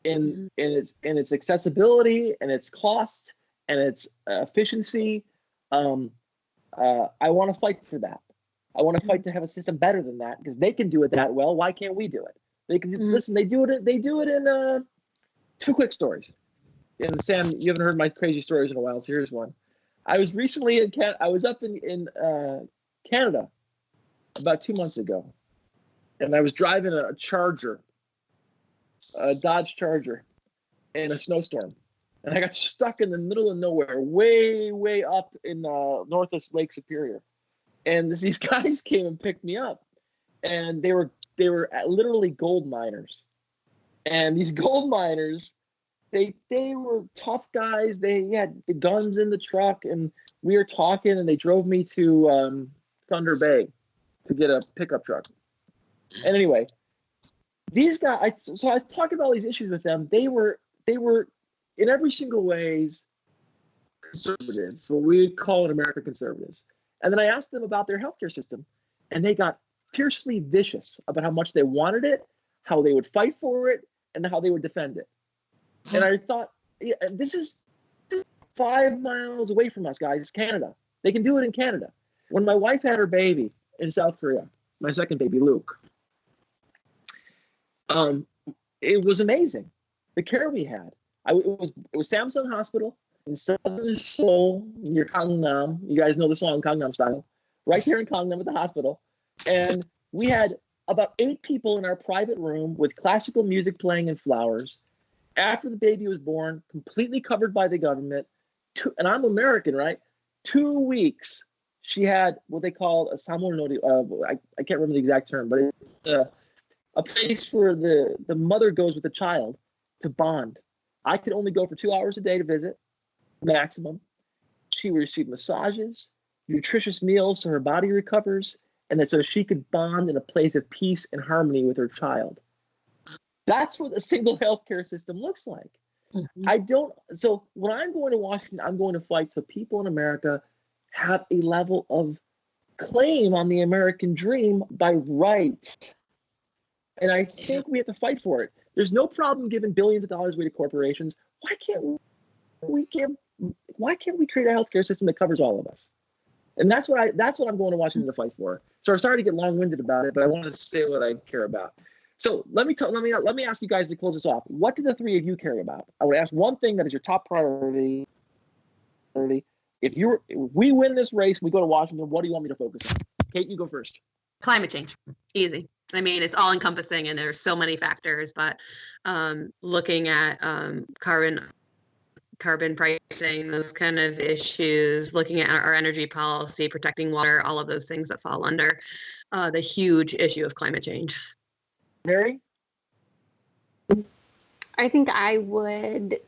in its accessibility and its cost and its efficiency. I want to fight for that. I want to fight to have a system better than that because they can do it that well. Why can't we do it? They can listen. They do it. They do it in 2 quick stories. And Sam, you haven't heard my crazy stories in a while, so here's one. I was recently in I was up in Canada about 2 months ago, and I was driving a Charger, a Dodge Charger, in a snowstorm, and I got stuck in the middle of nowhere, way up in north of Lake Superior. And these guys came and picked me up, and they were literally gold miners. And these gold miners, they were tough guys. They had the guns in the truck, and we were talking, and they drove me to Thunder Bay to get a pickup truck. And anyway, these guys. So I was talking about all these issues with them. They were in every single ways conservative. So we call it American conservatives. And then I asked them about their healthcare system, and they got fiercely vicious about how much they wanted it, how they would fight for it, and how they would defend it. And I thought, yeah, this is 5 miles away from us, guys. It's Canada. They can do it in Canada. When my wife had her baby in South Korea, my second baby, Luke, it was amazing. The care we had. It was Samsung Hospital in Southern Seoul, near Gangnam. You guys know the song Gangnam Style. Right there in Gangnam at the hospital. And we had about 8 people in our private room with classical music playing and flowers. After the baby was born, completely covered by the government. And I'm American, right? 2 weeks, she had what they call a samonori. I can't remember the exact term, but it's a place where the mother goes with the child to bond. I could only go for 2 hours a day to visit, maximum. She received massages, nutritious meals so her body recovers, and that so she could bond in a place of peace and harmony with her child. That's what a single healthcare system looks like. So when I'm going to Washington, I'm going to fight so people in America have a level of claim on the American dream by right. And I think we have to fight for it. There's no problem giving billions of dollars away to corporations. Why can't we create a healthcare system that covers all of us? And that's what I'm going to Washington to fight for. So I'm sorry to get long-winded about it, but I want to say what I care about. So let me ask you guys to close this off. What do the three of you care about? I would ask one thing that is your top priority. If we win this race, we go to Washington, what do you want me to focus on? Kate, you go first. Climate change. Easy. I mean, it's all encompassing and there's so many factors, but looking at carbon pricing, those kind of issues, looking at our energy policy, protecting water, all of those things that fall under the huge issue of climate change. Mary? I think I would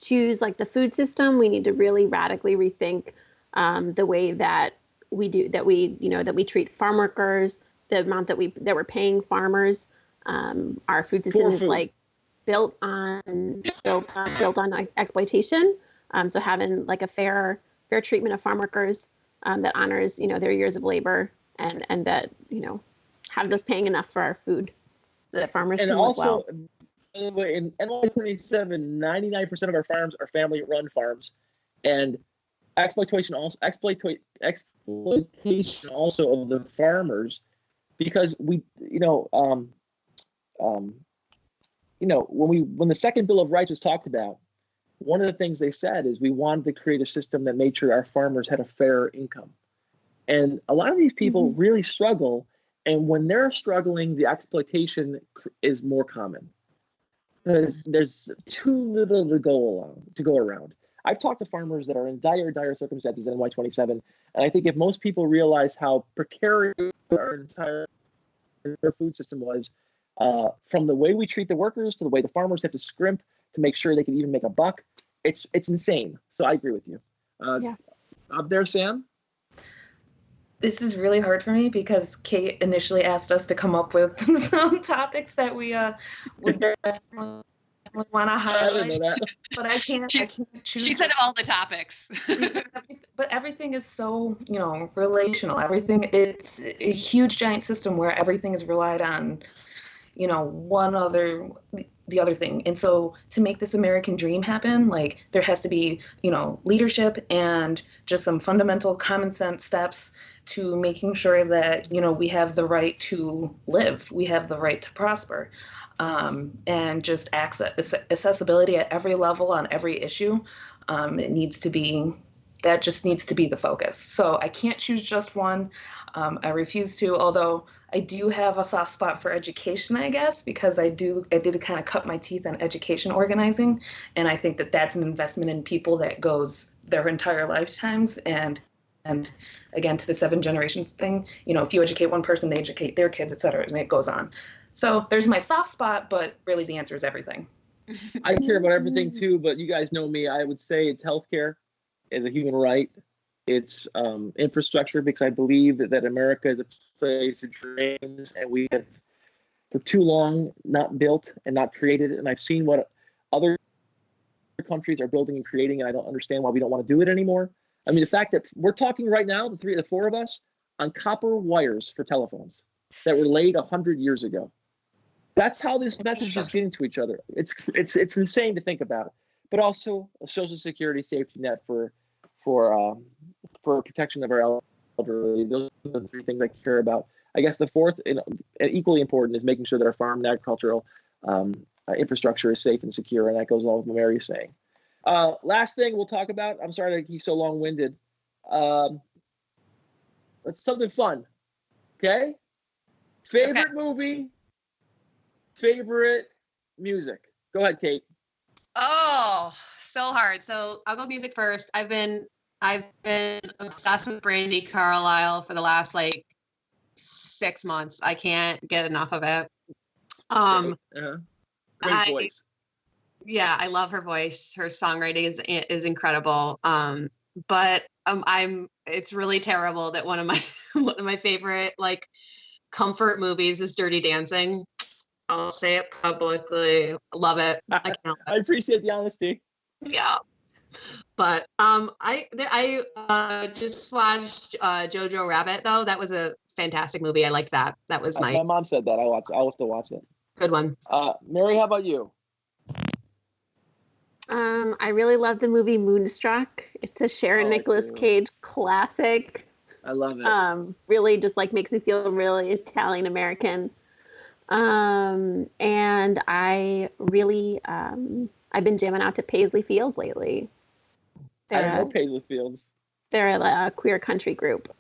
choose like the food system. We need to really radically rethink the way that we treat farm workers, the amount that we're paying farmers. Our food system is like built on exploitation. So having like a fair treatment of farm workers that honors their years of labor and that have us paying enough for our food so that farmers can live well. In NY27, 99% of our farms are family-run farms, and exploitation also of the farmers, because when the second Bill of Rights was talked about, one of the things they said is we wanted to create a system that made sure our farmers had a fair income, and a lot of these people really struggle, and when they're struggling, the exploitation is more common. There's too little to go around. I've talked to farmers that are in dire circumstances in NY27, and I think if most people realize how precarious our entire food system was, from the way we treat the workers to the way the farmers have to scrimp to make sure they can even make a buck, it's insane. So I agree with you. Up there, Sam? This is really hard for me because Kate initially asked us to come up with some topics that we would definitely want to highlight. But I can't choose. She said all the topics. But everything is so, relational. Everything, it's a huge giant system where everything is relied on, the other thing. And so to make this American dream happen, like there has to be, leadership and just some fundamental common sense steps to making sure that, we have the right to live, we have the right to prosper, and just accessibility at every level on every issue. That just needs to be the focus. So I can't choose just one. I refuse to, although I do have a soft spot for education, I guess, because I did kind of cut my teeth on education organizing. And I think that that's an investment in people that goes their entire lifetimes. And again, to the 7 generations thing, if you educate one person, they educate their kids, et cetera, and it goes on. So there's my soft spot, but really the answer is everything. I care about everything too, but you guys know me. I would say it's healthcare as a human right. It's infrastructure, because I believe that America is a place of dreams, and we have for too long not built and not created. And I've seen what other countries are building and creating, and I don't understand why we don't want to do it anymore. I mean, the fact that we're talking right now, the four of us, on copper wires for telephones that were laid 100 years ago. That's how this message is getting to each other. It's insane to think about it. But also a Social Security safety net for protection of our elderly. Those are the 3 things I care about. I guess the fourth, and equally important, is making sure that our farm and agricultural infrastructure is safe and secure, and that goes along with what Mary is saying. Last thing we'll talk about, I'm sorry that he's so long-winded. It's something fun, okay? Favorite movie, favorite music. Go ahead, Kate. Oh, so hard. So I'll go music first. I've been obsessed with Brandi Carlile for the last 6 months. I can't get enough of it. Great voice. Yeah, I love her voice. Her songwriting is incredible. but it's really terrible that one of my one of my favorite like comfort movies is Dirty Dancing. I'll say it publicly. Love it. I can't. I appreciate the honesty. Yeah. But I just watched Jojo Rabbit though. That was a fantastic movie. I liked that. That was My mom said that. I'll have to watch it. Good one. Mary, how about you? I really love the movie Moonstruck. It's a Sharon Nicolas Cage classic. I love it. Really just like makes me feel really Italian American. And I really I've been jamming out to Paisley Fields lately. I know Paisley Fields. They're a queer country group.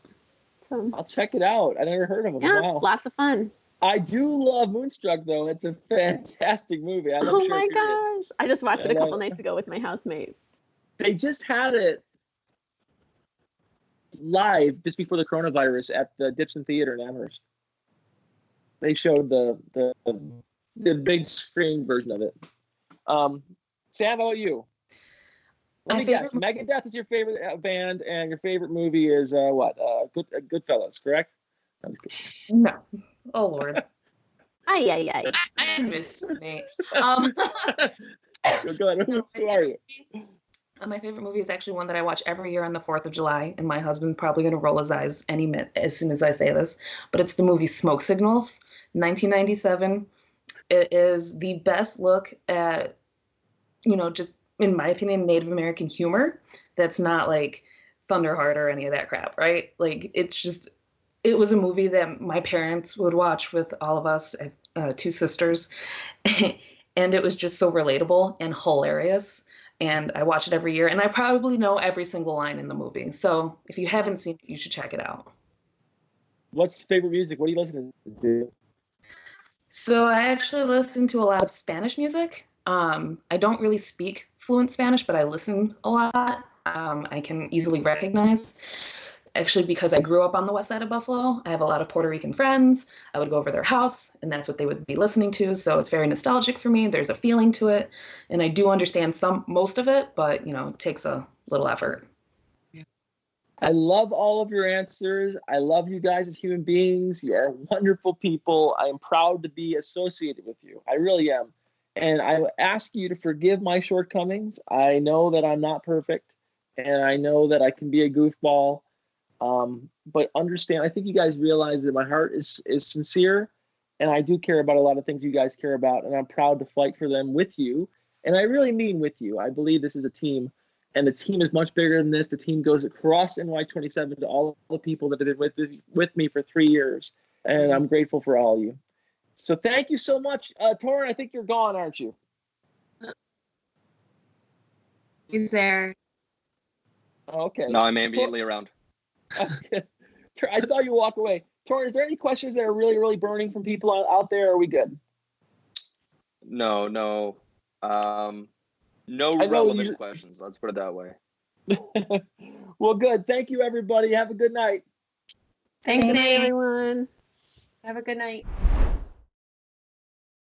So I'll check it out. I never heard of them. Yeah, Wow. lots of fun. I do love Moonstruck though. It's a fantastic movie. I love Oh my gosh. I just watched it a couple nights ago with my housemate. They just had it live just before the coronavirus at the Dipson Theater in Amherst. They showed the big screen version of it. Sam, how about you? Let me guess. Megadeth is your favorite band, and your favorite movie is what? Goodfellas, correct? No. Oh Lord. Ay. I miss Nate. Go ahead. Who are you? My favorite movie is actually one that I watch every year on the 4th of July, and my husband's probably going to roll his eyes any minute as soon as I say this. But it's the movie Smoke Signals, 1997. It is the best look at, just in my opinion, Native American humor. That's not like Thunderheart or any of that crap, right? Like it was a movie that my parents would watch with all of us. I have 2 sisters, and it was just so relatable and hilarious. And I watch it every year, and I probably know every single line in the movie. So if you haven't seen it, you should check it out. What's favorite music? What are you listening to? So I actually listen to a lot of Spanish music. I don't really speak fluent Spanish, but I listen a lot. I can easily recognize. Actually, because I grew up on the west side of Buffalo, I have a lot of Puerto Rican friends. I would go over their house, and that's what they would be listening to. So it's very nostalgic for me. There's a feeling to it, and I do understand most of it, but it takes a little effort. I love all of your answers. I love you guys as human beings. You are wonderful people. I am proud to be associated with you. I really am. And I ask you to forgive my shortcomings. I know that I'm not perfect, and I know that I can be a goofball. But understand, I think you guys realize that my heart is sincere, and I do care about a lot of things you guys care about, and I'm proud to fight for them with you. And I really mean with you. I believe this is a team, and the team is much bigger than this. The team goes across NY27 to all the people that have been with me for 3 years, and I'm grateful for all of you. So thank you so much. Torin, I think you're gone, aren't you? He's there. Okay. No, I'm immediately around. Okay. I saw you walk away. Torin, is there any questions that are really, really burning from people out there? Or are we good? No. No relevant questions. Let's put it that way. Well, good. Thank you, everybody. Have a good night. Thanks, Good night, Nate. everyone. Have a good night.